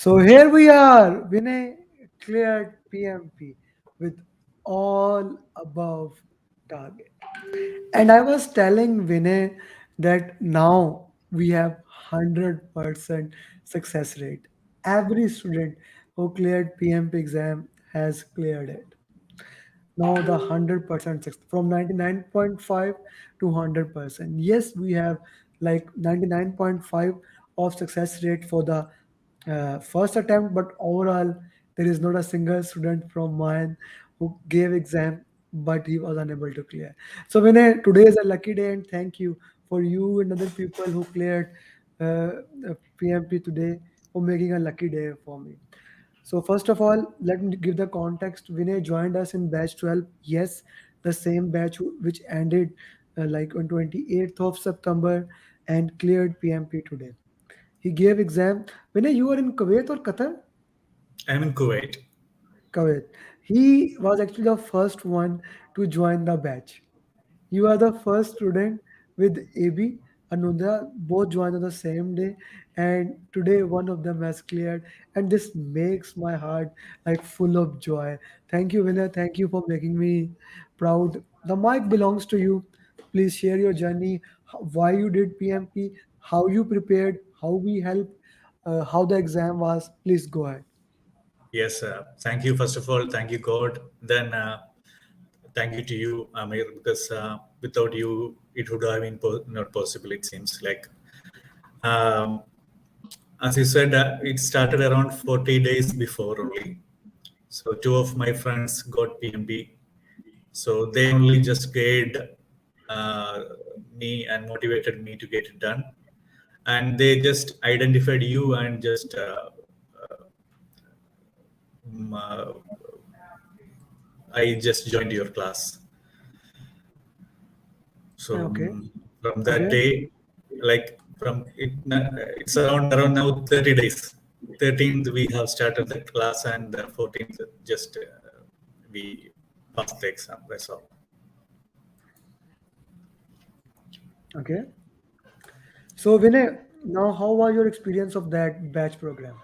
So here we are, Vinay cleared PMP with all above target. And I was telling Vinay that now we have 100% success rate. Every student who cleared PMP exam has cleared it. Now the 100% from 99.5 to 100%. Yes, we have like 99.5 of success rate for the first attempt, but overall there is not a single student from mine who gave exam but he was unable to clear. So Vinay, today is a lucky day and thank you for you and other people who cleared PMP today for making a lucky day for me. So first of all, let me give the context. Vinay joined us in batch 12. Yes, the same batch which ended like on 28th of September and cleared PMP today. He gave exam. Vinay, you are in Kuwait or Qatar? I'm in Kuwait. Kuwait. He was actually the first one to join the batch. You are the first student with AB and Nundra both joined on the same day, and today one of them has cleared, and this makes my heart like full of joy. Thank you, Vinay. Thank you for making me proud. The mic belongs to you. Please share your journey, why you did PMP, how you prepared, how we helped, how the exam was. Please go ahead. Yes, thank you. First of all, thank you, God. Then thank you to you, Amir, because without you, it would have been not possible, it seems like. Um, as you said, it started around 40 days before only. So two of my friends got PMP. So they only just guided uh, me and motivated me to get it done. And they just identified you and just mm, uh, I just joined your class. So Okay. from that Okay. day, like from it, it's around now 30 days. 13th we have started the class, and the 14th just we passed the exam. That's all. Okay. So Vinay, now how was your experience of that batch program?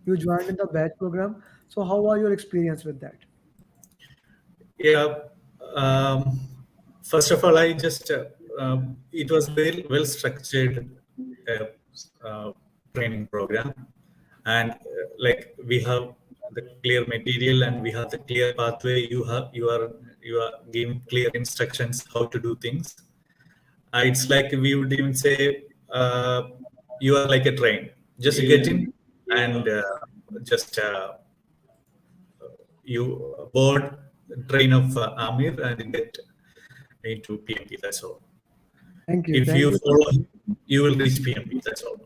You joined in the batch program. So how was your experience with that? Yeah. Um, First of all, I just it was very well structured uh, uh, training program, and like we have the clear material and we have the clear pathway. You are giving clear instructions how to do things. It's like we would even say you are like a train. Just get in and just you board train of Amir and get into PMP. That's all. Thank you. If Thank you you. follow, you will reach PMP. That's all.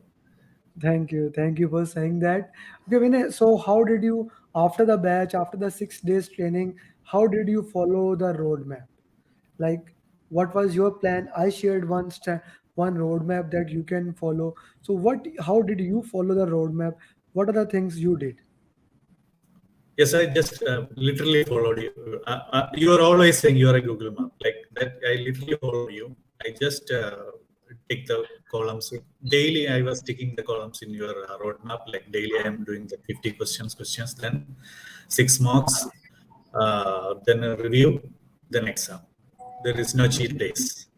Thank you. Thank you for saying that. Okay, Vinay, so how did you, after the batch, after the 6 days training, how did you follow the roadmap? Like, what was your plan? I shared one roadmap that you can follow. So how did you follow the roadmap? What are the things you did? Yes, I just literally followed you. You are always saying you are a Google Map. Like that, I literally followed you. I just take the columns. Daily, I was taking the columns in your roadmap. Like daily, I am doing the 50 questions, then 6 mocks, then a review, then exam. There is no cheat days.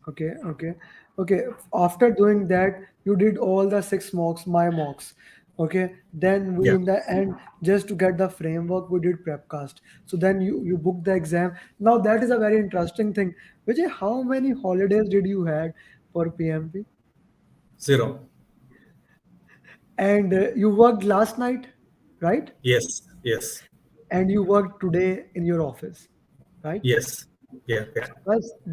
Okay, okay, okay. After doing that, you did all the 6 mocks, my mocks. Okay, then we Yeah. in the end just to get the framework, we did Prepcast. So then you booked the exam. Now that is a very interesting thing. Vijay, how many holidays did you had for PMP? Zero. And you worked last night, right? Yes. Yes. And you worked today in your office, right? Yes. Yeah. Yeah.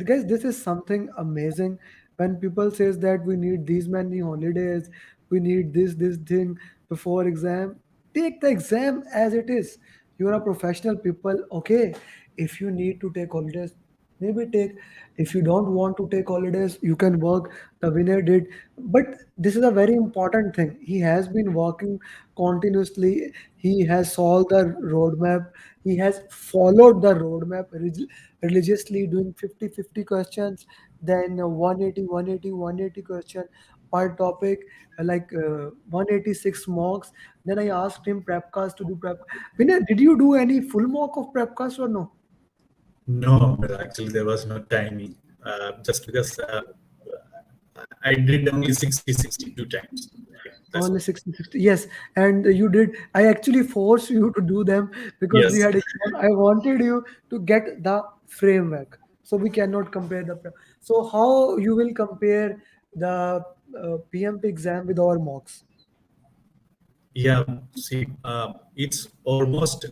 Guys, this is something amazing. When people says that we need these many holidays, we need this thing before exam. Take the exam as it is. You are a professional people. Okay, if you need to take holidays, maybe take. If you don't want to take holidays, you can work. The winner did, but this is a very important thing. He has been working continuously. He has solved the roadmap. He has followed the roadmap religiously, doing 50-50 questions, then 180 question, per topic, 186 mocks. Then I asked him Prepcast to do prep. Vinay, did you do any full mock of Prepcast or no? No, but actually there was no timing. Just because I did only 60, 62 times. Like, that's Only all. 60, 60. Yes, and you did. I actually forced you to do them because we Yes. had. I wanted you to get the framework, so we cannot compare the. So how you will compare the PMP exam with our mocks? Yeah, see, it's almost,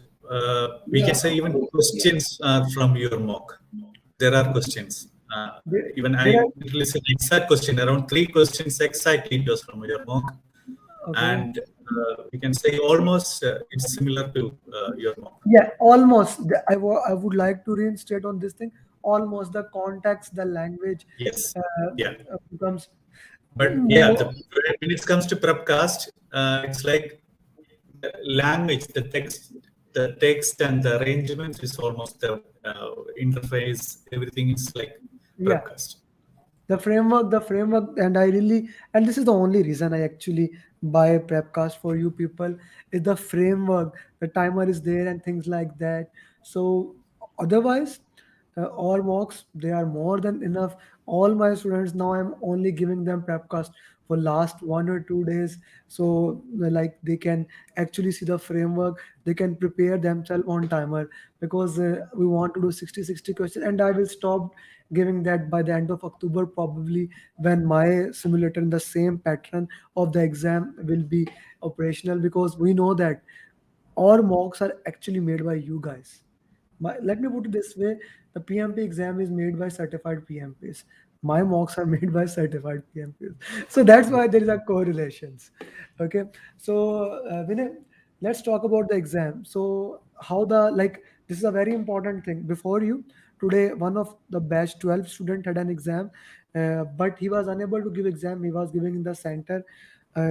we can Yeah, say even questions are from your mock. There are questions. Even there I are. literally said exact question, around three questions exactly it was from your mock. Okay. And we can say almost it's similar to your mock. Yeah, almost. I would like to reinstate on this thing. Almost the context, the language Yes. Yeah. becomes But yeah, more. when it comes to Prepcast, it's like the language, the text and the arrangements is almost the interface. Everything is like Yeah, Prepcast. the framework, and I really, and this is the only reason I actually buy Prepcast for you people, is the framework. The timer is there and things like that. So otherwise, all mocks, they are more than enough. All my students now, I'm only giving them Prepcast for last 1 or 2 days, so like they can actually see the framework, they can prepare themselves on timer, because we want to do 60 questions, and I will stop giving that by the end of October, probably, when my simulator in the same pattern of the exam will be operational, because we know that our mocks are actually made by you guys. Let me put it this way: the PMP exam is made by certified PMPs. My mocks are made by certified PMPs. So that's why there is a correlations. Okay. So, Vinay, let's talk about the exam. So, how the, like, this is a very important thing. Before you, today, one of the batch 12 student had an exam, but he was unable to give exam. He was giving in the center.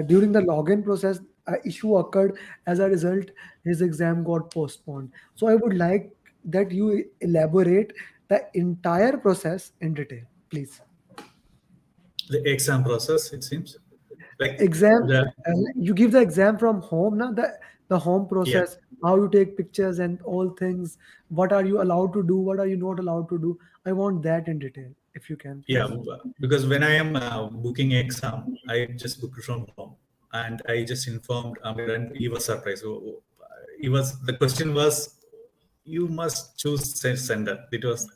During the login process, issue occurred. As a result, his exam got postponed. So I would like that you elaborate the entire process in detail, please. The exam process, it seems like Exam, the you give the exam from home now, the home yeah. process, how you take pictures and all things, what are you allowed to do, what are you not allowed to do. I want that in detail, if you can, Yeah, please. because when I am booking exam, I just booked from home, and I just informed Amir, and he was surprised. So he was the question was, you must choose sender. It was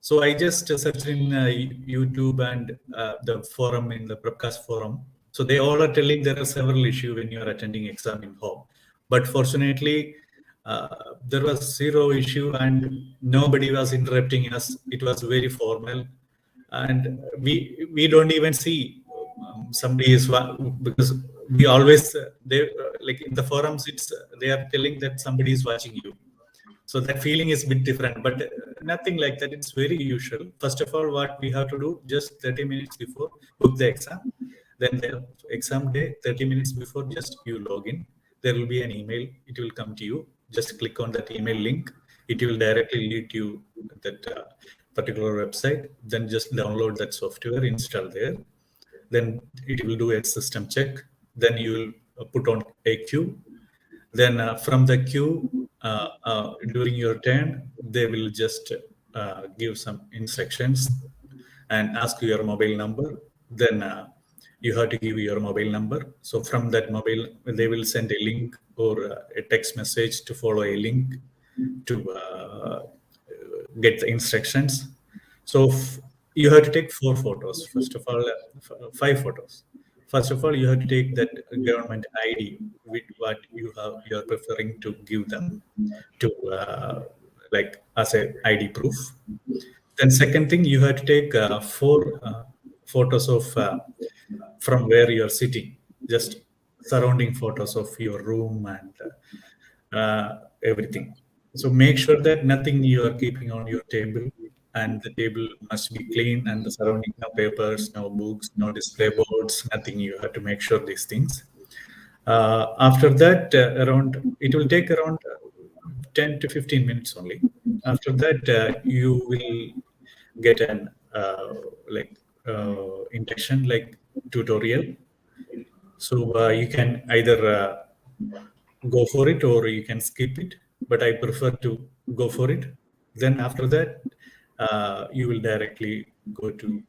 so I just searched in YouTube and the forum in the Prepcast forum. So they all are telling there are several issues when you are attending exam in home, but fortunately. There was zero issue and nobody was interrupting us. It was very formal, and we don't even see somebody is because we always they like in the forums it's they are telling that somebody is watching you, so that feeling is a bit different, but nothing like that. It's very usual. First of all, what we have to do, just 30 minutes before book the exam, then the exam day 30 minutes before, just you log in. There will be an email, it will come to you. Just click on that email link, it will directly lead you that particular website. Then just download that software, install there. Then it will do a system check. Then you will put on a queue. Then from the queue, during your turn, they will just give some instructions and ask you your mobile number. Then you have to give your mobile number. So from that mobile, they will send a link or a text message to follow a link to get the instructions. So you have to take four photos. First of all, five photos. First of all, you have to take that government ID with what you are preferring to give them to like as a ID proof. Then second thing, you have to take four photos of from where you are sitting, just surrounding photos of your room and everything. So make sure that nothing you are keeping on your table, and the table must be clean, and the surrounding, no papers, no books, no display boards, nothing. You have to make sure these things. After that, around it will take around 10 to 15 minutes only. After that, you will get an like induction. Like tutorial. So you can either go for it or you can skip it, but I prefer to go for it. Then after that, you will directly go to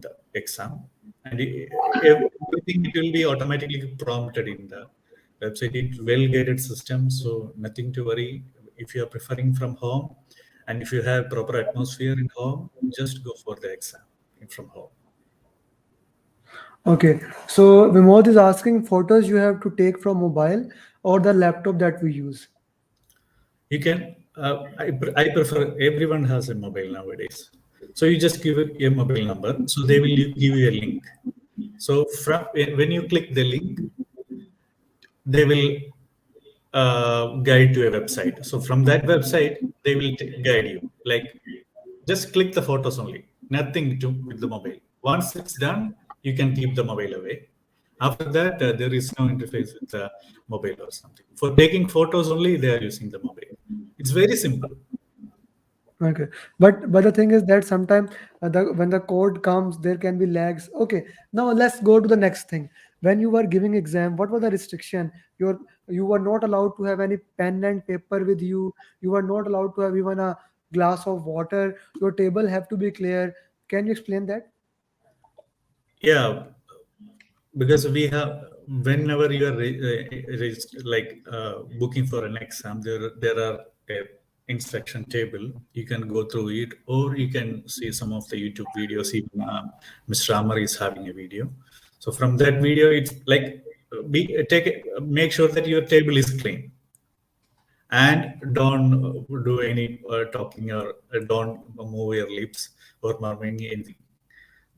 the exam, and everything it will be automatically prompted in the website. It well guided system, so nothing to worry. If you are preferring from home, and if you have proper atmosphere in home, just go for the exam from home. Okay, so Vimod is asking photos you have to take from mobile or the laptop that we use. You can. I prefer everyone has a mobile nowadays. So you just give it your mobile number. So they will give you a link. So from when you click the link, they will guide to a website. So from that website, they will guide you. Like just click the photos only. Nothing to with the mobile. Once it's done, you can keep the mobile away. After that, there is no interface with the mobile or something. For taking photos only, they are using the mobile. It's very simple. Okay, but the thing is that sometimes when the code comes, there can be lags. Okay, now let's go to the next thing. When you were giving exam, what was the restriction? You were not allowed to have any pen and paper with you. You were not allowed to have even a glass of water. Your table have to be clear. Can you explain that? Yeah, because we have whenever you are like booking for an exam, there are a instruction table. You can go through it, or you can see some of the YouTube videos. Even Mr. Amar is having a video. So from that video, it's like make sure that your table is clean, and don't do any talking, or don't move your lips or murmuring anything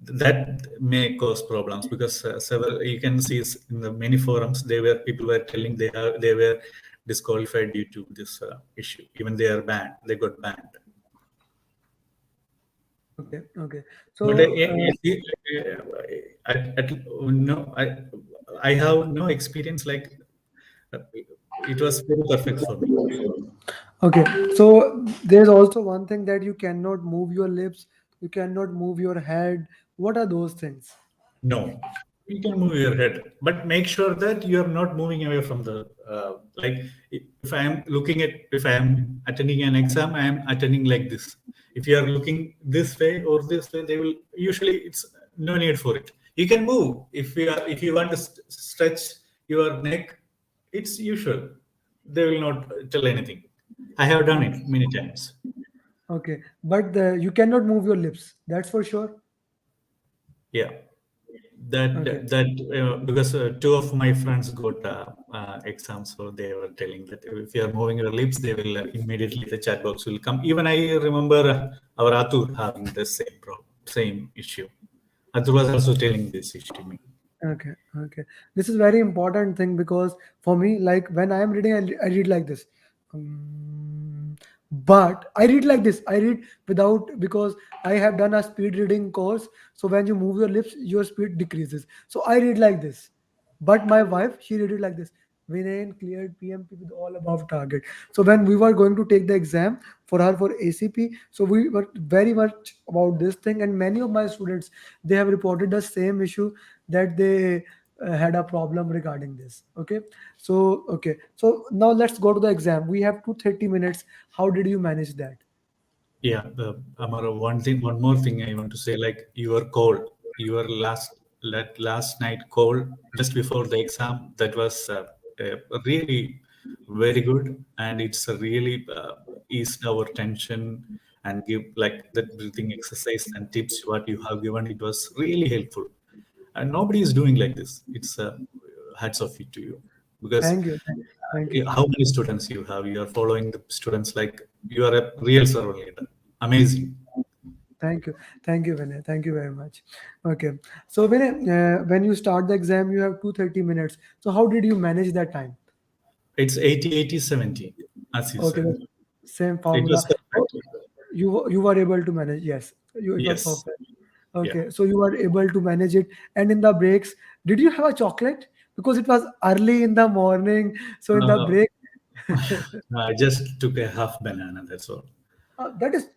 that may cause problems. Because several you can see in the many forums, people were telling they were disqualified due to this issue. Even they got banned. Okay, okay. But So no, I have no experience. Like it was very perfect for me. okay, so there's also one thing that you cannot move your lips, you cannot move your head. What are those things? No, you can move your head, but make sure that you are not moving away from the like. If I am looking at, if I am attending an exam, I am attending like this. If you are looking this way or this way, they will usually, it's no need for it. You can move if you want to stretch your neck. It's usual. They will not tell anything. I have done it many times. Okay, but you cannot move your lips. That's for sure. Yeah. that Okay, that because two of my friends got exams, so they were telling that if you are moving your lips, they will immediately, the chat box will come. Even I remember our Atur having the same problem, same issue. Atur was also telling this issue to me. okay, okay. This is very important thing because for me, like when I am reading, I read like this. But I read like this. I read without because I have done a speed reading course. So when you move your lips, your speed decreases. So I read like this. But my wife, she read it like this. Vinayan cleared PMP with all above target. So when we were going to take the exam for her for ACP, so we were very much about this thing, and many of my students they have reported the same issue that they had a problem regarding this. Okay, so now let's go to the exam. We have 230 minutes. How did you manage that? Yeah, Amara, one more thing I want to say, like your call, your last night call just before the exam, that was really very good, and it's a really eased our tension and give like that breathing exercise and tips what you have given. It was really helpful, and nobody is doing like this. It's hats off to you, because Thank you, thank you, how many students you have? You are following the students like you are a real servant leader. Amazing. thank you, thank you, Vinay. Thank you very much. Okay, so when you start the exam, you have 230 minutes. So how did you manage that time? It's 80-80-70, as you Okay, said. the same It formula. was Oh, perfect. you were able to manage. Yes, it was Yes. perfect. Yeah. Okay, so you were able to manage it. And in the breaks, did you have a chocolate? Because it was early in the morning. So in the No, break, I just took a half banana. That's all. that is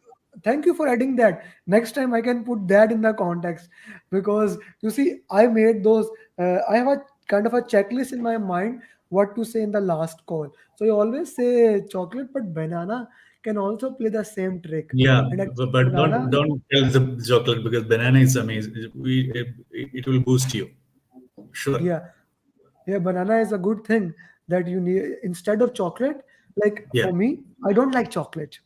thank you for adding that. Next time I can put that in the context, because you see, I made those. I have a kind of a checklist in my mind what to say in the last call. So you always say chocolate, but banana can also play the same trick. Yeah, And actually, but banana, don't tell the chocolate because banana is amazing. It will boost you. Sure. yeah, yeah, banana is a good thing that you need instead of chocolate. Like Yeah. for me, I don't like chocolate.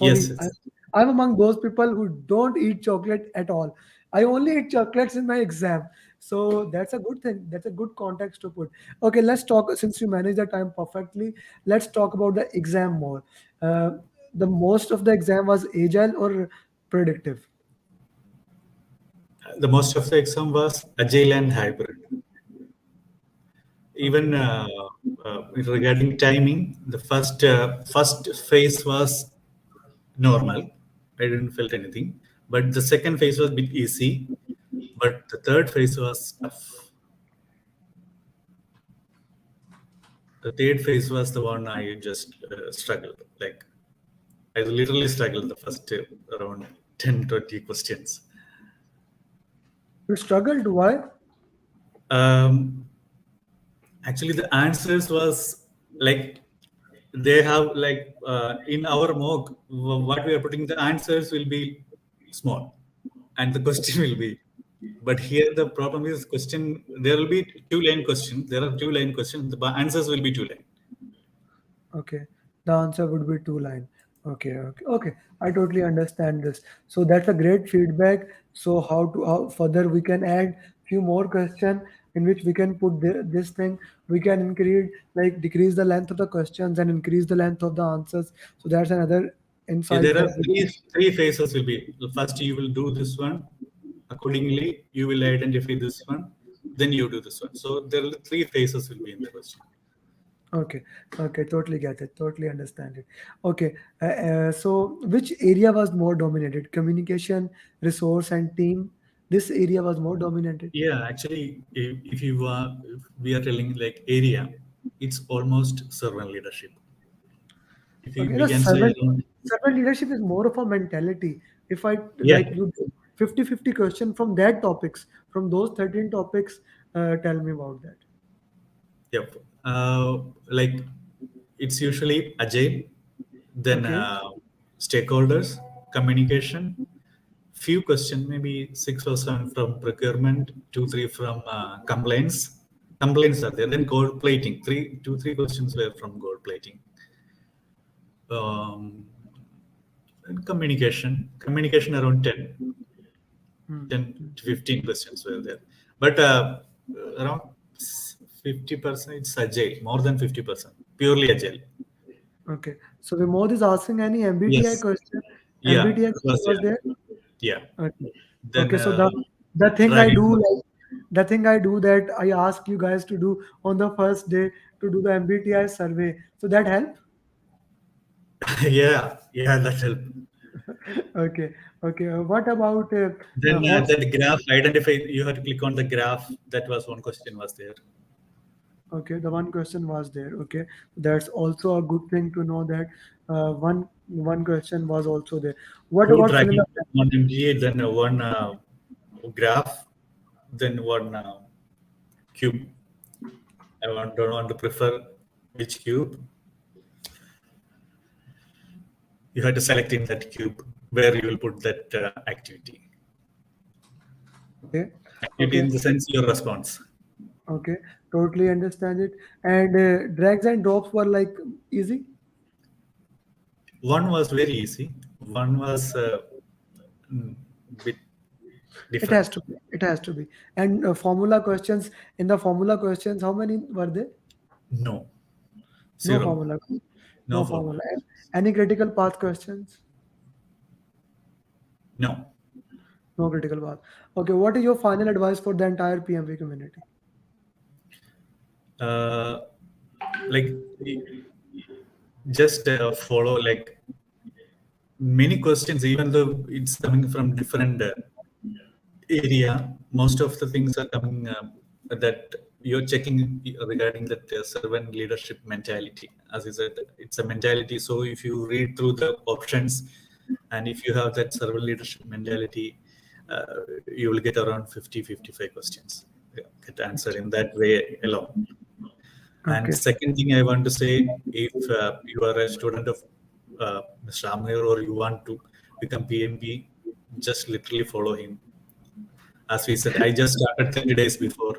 Yes. Sorry, Yes. I'm among those people who don't eat chocolate at all. I only eat chocolates in my exam. So that's a good thing. That's a good context to put. Okay, let's talk. Since you manage the time perfectly, let's talk about the exam more. Uh, the most of the exam was agile or predictive. The most of the exam was agile and hybrid. Even Okay. regarding timing, the first phase was normal. I didn't felt anything, but the second phase was a bit easy. But the third phase was tough. The third phase was the one I just struggled. Like I literally struggled the first around 10-20 questions. You struggled. Why? Um, Actually, the answers was like they have like in our mock what we are putting the answers will be small and the question will be, but here the problem is question there will be two-line questions, there are two-line questions, the answers will be two-line. Okay, the answer would be two line. Okay, okay, okay. I totally understand this. So that's a great feedback. So how further we can add few more question in which we can put this thing. We can increase like decrease the length of the questions and increase the length of the answers. So that's another Yeah, insight there are that we can. three phases will be, first you will do this one, accordingly you will identify this one, then you do this one, so there are three phases will be in the question. Okay, okay, totally get it, totally understand it. Okay, so which area was more dominated? Communication, resource, and team. This area was more dominated. Yeah, actually, if you are, if we are telling like area, it's almost servant leadership. If you, Okay, we the can say around, servant leadership is more of a mentality. If I yeah, like you 50-50 question from that topics, from those 13 topics, tell me about that. yep. Like it's usually agile, then Okay, stakeholders, communication, few questions, maybe 6 or 7 from procurement, 2-3 from complaints. Complaints are there. Then gold plating, 2-3 questions were from gold plating. Um, and communication around 10 hmm. to 15 questions were there. But around 50% it's agile, more than 50%, purely agile. Okay. So Vimod is asking any MBTI Yes, question. yeah, MBTI it was question was there. there? Yeah. Okay. Then Okay. So the thing I dragging. do like the thing I do that I ask you guys to do on the first day to do the MBTI survey. So that help? Yeah, yeah, that helped. Okay. Okay. What about Then hot? that graph identify, you have to click on the graph. That was one question was there. Okay, the one question was there. Okay, that's also a good thing to know that one question was also there. What Two about fill in dragging, the blank? one MGA, then one graph, then one cube. Don't want to prefer which cube. You have to select in that cube where you will put that activity. Okay, Activity okay, in the sense your response. okay. Totally understand it. And drags and drops were like easy. One was very easy. One was mm, bit It has different. to be. It has to be. And formula questions in the formula questions, how many were there? No, No zero, formula. no No formula. formula. Any critical path questions? No. No critical path. Okay. What is your final advice for the entire PMV community? Uh, like just follow like many questions, even though it's coming from different area, most of the things are coming that you're checking regarding that servant leadership mentality. As I said, it's a mentality. So if you read through the options, And if you have that servant leadership mentality, uh, you will get around 50-55 questions, yeah, get answered in that way alone. And Okay. second thing I want to say, if you are a student of Mr. Amir, or you want to become PMP, just literally follow him. As we said, I just started 30 days before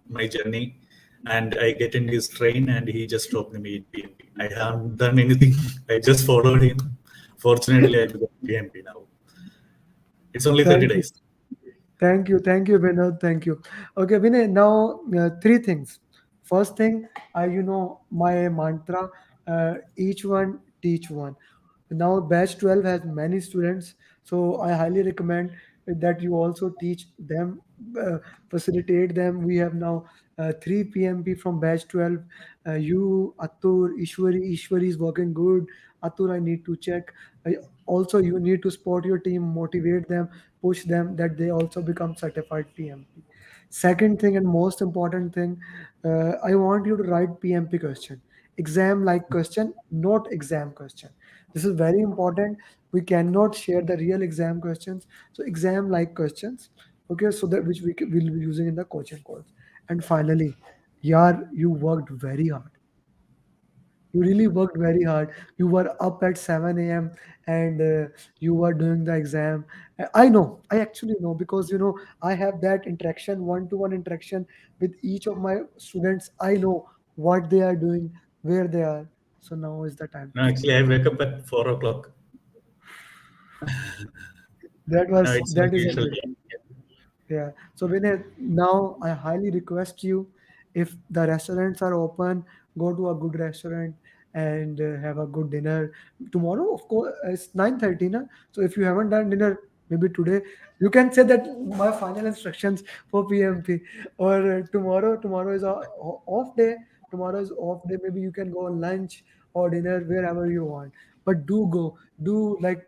my journey, and I get in his train, and he just dropped me in PMP. I haven't done anything. I just followed him. Fortunately, I became PMP now. It's only 30 Thank you. days. Thank you, Vinod. Thank you. Okay, Vinay. Now, three things. First thing, my mantra: each one teach one. Now, batch 12 has many students, so I highly recommend that you also teach them, facilitate them. We have now three PMP from batch 12. You, Atur, Ishwari is working good. Atur, I need to check. Also, you need to support your team, motivate them, push them that they also become certified PMP. Second thing and most important thing, I want you to write PMP question, exam like question, not exam question. This is very important. We cannot share the real exam questions. So exam like questions, okay, so that which will be using in the coaching course. And finally, yeah, you worked very hard. You really worked very hard. You were up at 7 a.m. and you were doing the exam. I know, I actually know because I have that interaction, one-to-one interaction with each of my students. I know what they are doing, where they are. So now is the time No, to actually, focus. I wake up at 4 o'clock. No, it's my That is a usual great. time. Yeah. So Vinay, now I highly request you, if the restaurants are open, go to a good restaurant and have a good dinner. Tomorrow, of course, it's 9:30, na? So if you haven't done dinner, maybe today, you can say that my final instructions for PMP. Or tomorrow is a off day. Tomorrow is off day. Maybe you can go on lunch or dinner wherever you want. But do go, do like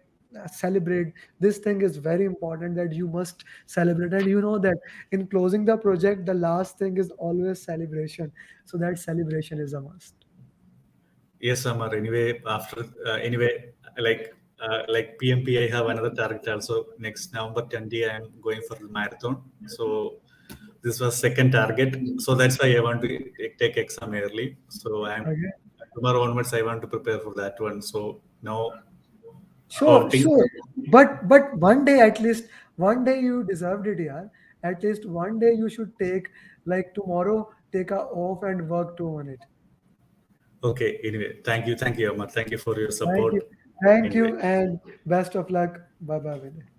celebrate. This thing is very important that you must celebrate, and you know that in closing the project the last thing is always celebration, so that celebration is a must. Yes, Amar. Anyway, after like PMP, I have another target also. Next November 20, I am going for the marathon. So this was second target. So that's why I want to take exam early. So I'm Okay, tomorrow onwards. I want to prepare for that one. So no sure, outing. sure. But one day, at least one day, you deserved it, yeah. At least one day you should take, like tomorrow, take a off and work to on it. Okay. Anyway, thank you, Amar. Thank you for your Thank you. support. Thank Anyway. you and best of luck. Bye bye.